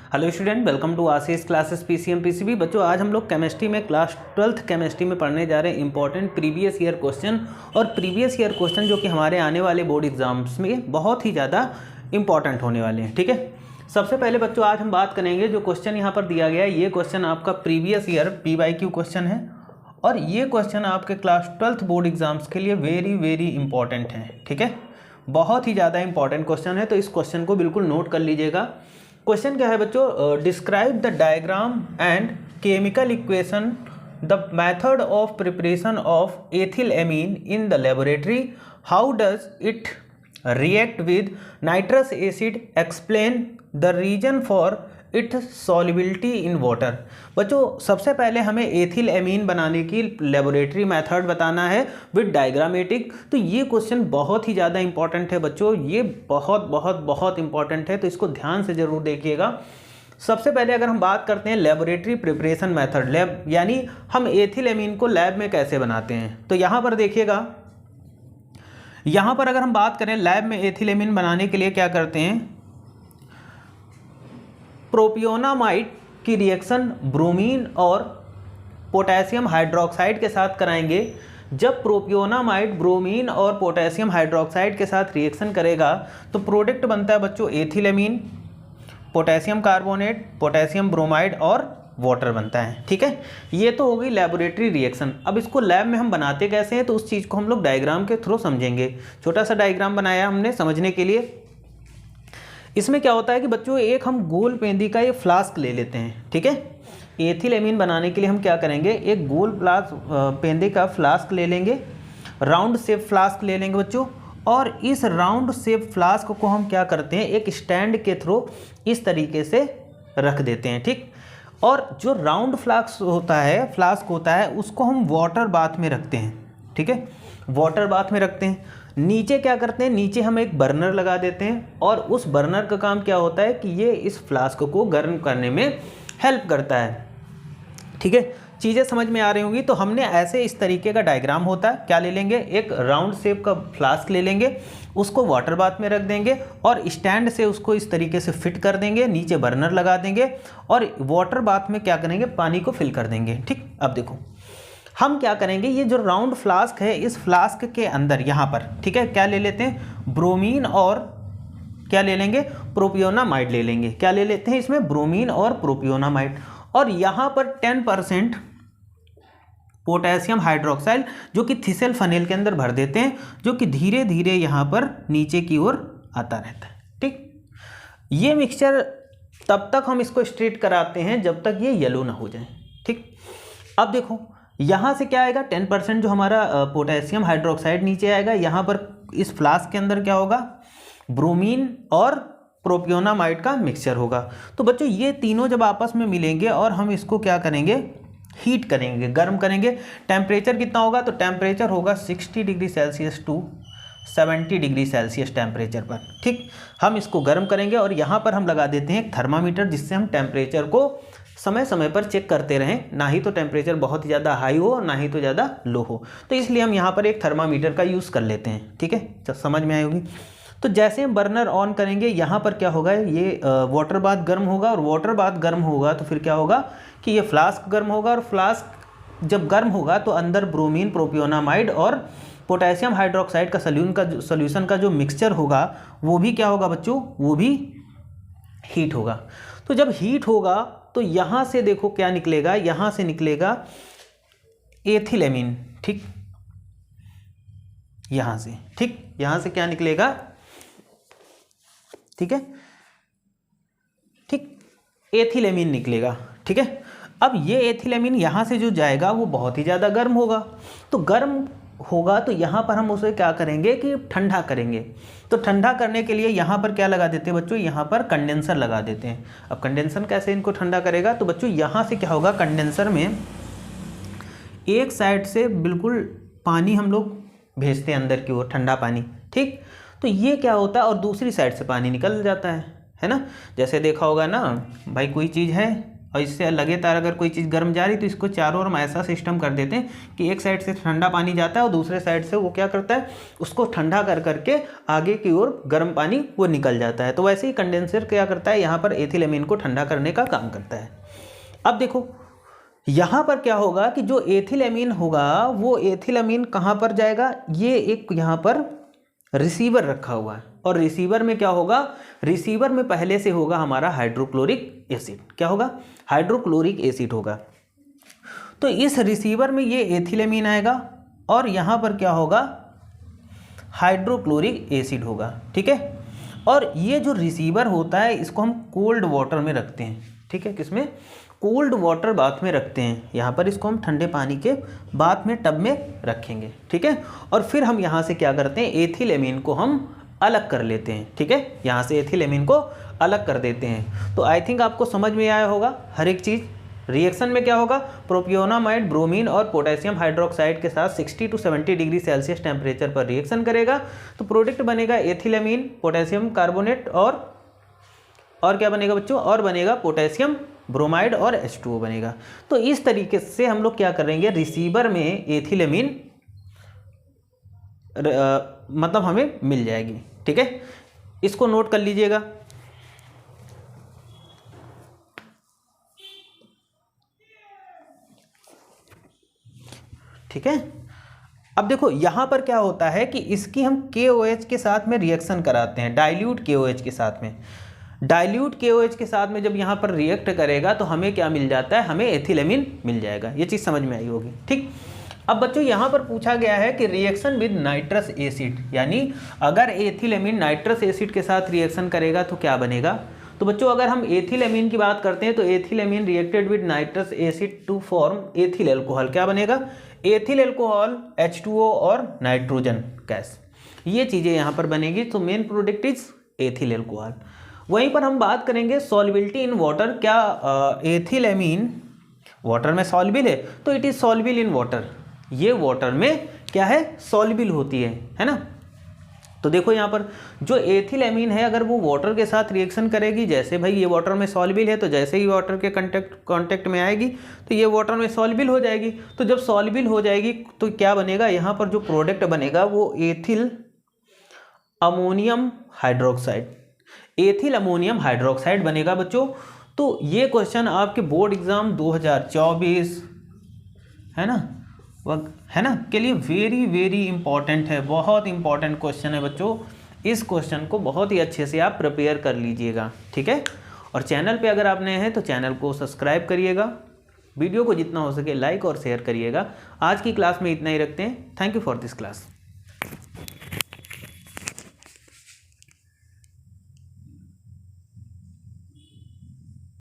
Hello student, welcome to Ashish classes PCM PCB. बच्चों, आज हम लोग केमिस्ट्री में क्लास 12th केमिस्ट्री में पढ़ने जा रहे हैं इंपॉर्टेंट प्रीवियस ईयर क्वेश्चन। और प्रीवियस ईयर क्वेश्चन जो कि हमारे आने वाले बोर्ड एग्जाम्स में बहुत ही ज़्यादा इंपॉर्टेंट होने वाले हैं। ठीक है, सबसे पहले बच्चों आज हम बात करेंगे जो क्वेश्चन यहाँ पर दिया गया है। ये क्वेश्चन आपका प्रीवियस ईयर PYQ क्वेश्चन है और ये क्वेश्चन आपके क्लास 12th बोर्ड एग्जाम्स के लिए वेरी इंपॉर्टेंट है। ठीक है, बहुत ही ज़्यादा इंपॉर्टेंट क्वेश्चन है, तो इस क्वेश्चन को बिल्कुल नोट कर लीजिएगा। क्वेश्चन क्या है बच्चों, describe the diagram and chemical equation the method of preparation of ethyl amine in the laboratory, how does it react with nitrous acid, explain the reason for its solubility in water. बच्चों, सबसे पहले हमें ethyl amine बनाने की laboratory method बताना है with diagrammatic. तो ये क्वेश्चन बहुत ही ज़्यादा इंपॉर्टेंट है बच्चों, ये बहुत इंपॉर्टेंट है, तो इसको ध्यान से ज़रूर देखिएगा। सबसे पहले अगर हम बात करते हैं लेबोरेटरी प्रिपरेशन मेथड, लैब यानी हम एथिल एमीन को लैब में कैसे बनाते हैं, तो यहाँ पर देखिएगा। यहाँ पर अगर हम बात करें लैब में एथिल एमीन बनाने के लिए क्या करते हैं, प्रोपियोनामाइड की रिएक्शन ब्रोमीन और पोटेशियम हाइड्रोक्साइड के साथ कराएंगे। जब प्रोपियोनामाइड ब्रोमीन और पोटेशियम हाइड्रोक्साइड के साथ रिएक्शन करेगा तो प्रोडक्ट बनता है बच्चों ethyl amine, potassium carbonate, potassium bromide और वाटर बनता है। ठीक है, ये तो हो गई लेबोरेटरी रिएक्शन। अब इसको लैब में हम बनाते कैसे हैं, तो उस चीज़ को हम लोग डायग्राम के थ्रू समझेंगे। छोटा सा डायग्राम बनाया हमने समझने के लिए। इसमें क्या होता है कि बच्चों एक हम गोल पेंदी का ये फ्लास्क ले लेते हैं। ठीक है, एथिल एमीन बनाने के लिए हम क्या करेंगे, एक गोल पेंदी का फ्लास्क ले लेंगे, राउंड शेप फ्लास्क ले लेंगे बच्चों। और इस राउंड शेप फ्लास्क को हम क्या करते हैं, एक स्टैंड के थ्रू इस तरीके से रख देते हैं। ठीक, और जो राउंड फ्लास्क होता है उसको हम वाटर बाथ में रखते हैं। ठीक है, वाटर बाथ में रखते हैं। नीचे क्या करते हैं, नीचे हम एक बर्नर लगा देते हैं और उस बर्नर का काम क्या होता है कि ये इस फ्लास्क को गर्म करने में हेल्प करता है। ठीक है, चीज़ें समझ में आ रही होंगी। तो हमने ऐसे इस तरीके का डायग्राम होता है, क्या ले लेंगे, एक राउंड शेप का फ्लास्क ले लेंगे, उसको वाटर बाथ में रख देंगे और स्टैंड से उसको इस तरीके से फिट कर देंगे, नीचे बर्नर लगा देंगे और वाटर बाथ में क्या करेंगे, पानी को फिल कर देंगे। ठीक, अब देखो हम क्या करेंगे, ये जो राउंड फ्लास्क है इस फ्लास्क के अंदर यहाँ पर, ठीक है, क्या ले लेते हैं, ब्रोमीन और क्या ले लेंगे, प्रोपियोनामाइड ले लेंगे। क्या ले लेते हैं इसमें, ब्रोमीन और प्रोपियोनामाइड। और यहाँ पर 10% पोटेशियम हाइड्रोक्साइड जो कि थिसल फनेल के अंदर भर देते हैं, जो कि धीरे धीरे यहाँ पर नीचे की ओर आता रहता है। ठीक, ये मिक्सचर तब तक हम इसको स्ट्रेट कराते हैं जब तक ये येलो ना हो जाए। ठीक, अब देखो यहाँ से क्या आएगा, 10% जो हमारा पोटेशियम हाइड्रोक्साइड नीचे आएगा। यहाँ पर इस फ्लास्क के अंदर क्या होगा, ब्रोमीन और प्रोपियोनामाइड का मिक्सचर होगा। तो बच्चों ये तीनों जब आपस में मिलेंगे और हम इसको क्या करेंगे, हीट करेंगे, गर्म करेंगे। टेम्परेचर कितना होगा, तो टेम्परेचर होगा 60 degree Celsius to 70 degree Celsius temperature पर। ठीक, हम इसको गर्म करेंगे और यहाँ पर हम लगा देते हैं एक थर्मामीटर, जिससे हम टेम्परेचर को समय समय पर चेक करते रहें, ना ही तो टेम्परेचर बहुत ही ज़्यादा हाई हो ना ही तो ज़्यादा लो हो। तो इसलिए हम यहाँ पर एक थर्मामीटर का यूज़ कर लेते हैं। ठीक है, तो समझ में आई होगी। तो जैसे हम बर्नर ऑन करेंगे यहाँ पर क्या होगा, ये वाटर बाथ गर्म होगा और वाटर बाथ गर्म होगा तो फिर क्या होगा कि ये फ्लास्क गर्म होगा और फ्लास्क जब गर्म होगा तो अंदर ब्रोमीन, प्रोपियोनामाइड और पोटेशियम हाइड्रोक्साइड का सोल्यूशन का जो मिक्सचर होगा वो भी क्या होगा बच्चों, वो भी हीट होगा। तो जब हीट होगा तो यहाँ से देखो क्या निकलेगा, यहाँ से निकलेगा एथिल एमीन। ठीक, यहाँ से, ठीक, यहाँ से क्या निकलेगा, ठीक है, ठीक, एथिल एमीन निकलेगा। ठीक है, अब ये एथिल एमीन यहाँ से जो जाएगा वो बहुत ही ज़्यादा गर्म होगा। तो गर्म होगा तो यहाँ पर हम उसे क्या करेंगे कि ठंडा करेंगे। तो ठंडा करने के लिए यहाँ पर क्या लगा देते हैं बच्चों, यहाँ पर कंडेंसर लगा देते हैं। अब कंडेंसर कैसे इनको ठंडा करेगा, तो बच्चों यहाँ से क्या होगा, कंडेंसर में एक साइड से बिल्कुल पानी हम लोग भेजते हैं अंदर की ओर, ठंडा पानी। ठीक, तो ये क्या होता है और दूसरी साइड से पानी निकल जाता है ना। जैसे देखा होगा ना भाई, कोई चीज़ है और इससे लगातार अगर कोई चीज़ गर्म जा रही तो इसको चारों ओर हम ऐसा सिस्टम कर देते हैं कि एक साइड से ठंडा पानी जाता है और दूसरे साइड से वो क्या करता है, उसको ठंडा कर करके आगे की ओर गर्म पानी वो निकल जाता है। तो वैसे ही कंडेंसर क्या करता है, यहाँ पर एथिलेमीन को ठंडा करने का काम करता है। अब देखो यहाँ पर क्या होगा कि जो एथिलेमीन होगा वो एथिलेमीन कहाँ पर जाएगा, ये एक यहाँ पर रिसीवर रखा हुआ है और रिसीवर में क्या होगा, रिसीवर में पहले से होगा हमारा हाइड्रोक्लोरिक एसिड। क्या होगा, हाइड्रोक्लोरिक एसिड होगा। तो इस रिसीवर में ये एथिलेमीन आएगा और यहाँ पर क्या होगा, हाइड्रोक्लोरिक एसिड होगा। ठीक है, और ये जो रिसीवर होता है इसको हम कोल्ड वाटर में रखते हैं। ठीक है, किसमें, कोल्ड वाटर बाथ में रखते हैं। यहाँ पर इसको हम ठंडे पानी के बाथ में टब में रखेंगे। ठीक है, और फिर हम यहाँ से क्या करते हैं, एथिलेमीन को हम अलग कर लेते हैं। ठीक है, यहाँ से एथिलेमीन को अलग कर देते हैं। तो आई थिंक आपको समझ में आया होगा हर एक चीज़। रिएक्शन में क्या होगा, प्रोपियोनामाइड ब्रोमीन और पोटेशियम हाइड्रोक्साइड के साथ 60 to 70 डिग्री सेल्सियस टेम्परेचर पर रिएक्शन करेगा तो प्रोडक्ट बनेगा एथिलेमीन, पोटेशियम कार्बोनेट और क्या बनेगा बच्चों, और बनेगा पोटेशियम ब्रोमाइड और H2O बनेगा। तो इस तरीके से हम लोग क्या करेंगे, रिसीवर में एथिलेमीन मतलब हमें मिल जाएगी। ठीक है, इसको नोट कर लीजिएगा। ठीक है, अब देखो यहाँ पर क्या होता है कि इसकी हम KOH के साथ में रिएक्शन कराते हैं, डाइल्यूट KOH के साथ में। डाइल्यूट KOH के साथ में जब यहाँ पर रिएक्ट करेगा तो हमें क्या मिल जाता है, हमें एथिलेमीन मिल जाएगा। ये चीज़ समझ में आई होगी। ठीक, अब बच्चों यहाँ पर पूछा गया है कि रिएक्शन विद नाइट्रस एसिड, यानी अगर एथिलेमीन नाइट्रस एसिड के साथ रिएक्शन करेगा तो क्या बनेगा। तो बच्चों अगर हम एथिलेमीन की बात करते हैं तो ethylamine reacted with nitrous acid to form ethyl alcohol, क्या बनेगा, एथिल एल्कोहल, H2O और नाइट्रोजन गैस, ये चीज़ें यहाँ पर बनेगी। तो main product is ethyl alcohol. वहीं पर हम बात करेंगे सॉल्बिलिटी इन वाटर, क्या एथिलेमीन वाटर में सॉल्बिल है तो इट इज सॉल्बिल इन वाटर, ये वाटर में क्या है, सॉल्बिल होती है ना। तो देखो यहाँ पर जो एथिलेमीन है अगर वो वाटर के साथ रिएक्शन करेगी, जैसे भाई ये वाटर में सॉल्बिल है तो जैसे ही वाटर के कांटेक्ट में आएगी तो ये वाटर में सॉल्बिल हो जाएगी। तो जब सॉल्बिल हो जाएगी तो क्या बनेगा, यहाँ पर जो प्रोडक्ट बनेगा वो ethyl ammonium hydroxide, ethyl ammonium hydroxide बनेगा बच्चों। तो ये क्वेश्चन आपके बोर्ड एग्जाम 2024 है ना के लिए वेरी वेरी इंपॉर्टेंट है, बहुत इंपॉर्टेंट क्वेश्चन है बच्चों। इस क्वेश्चन को बहुत ही अच्छे से आप प्रिपेयर कर लीजिएगा। ठीक है, और चैनल पे अगर आप नए हैं तो चैनल को सब्सक्राइब करिएगा, वीडियो को जितना हो सके लाइक और शेयर करिएगा। आज की क्लास में इतना ही रखते हैं। Thank you for this class.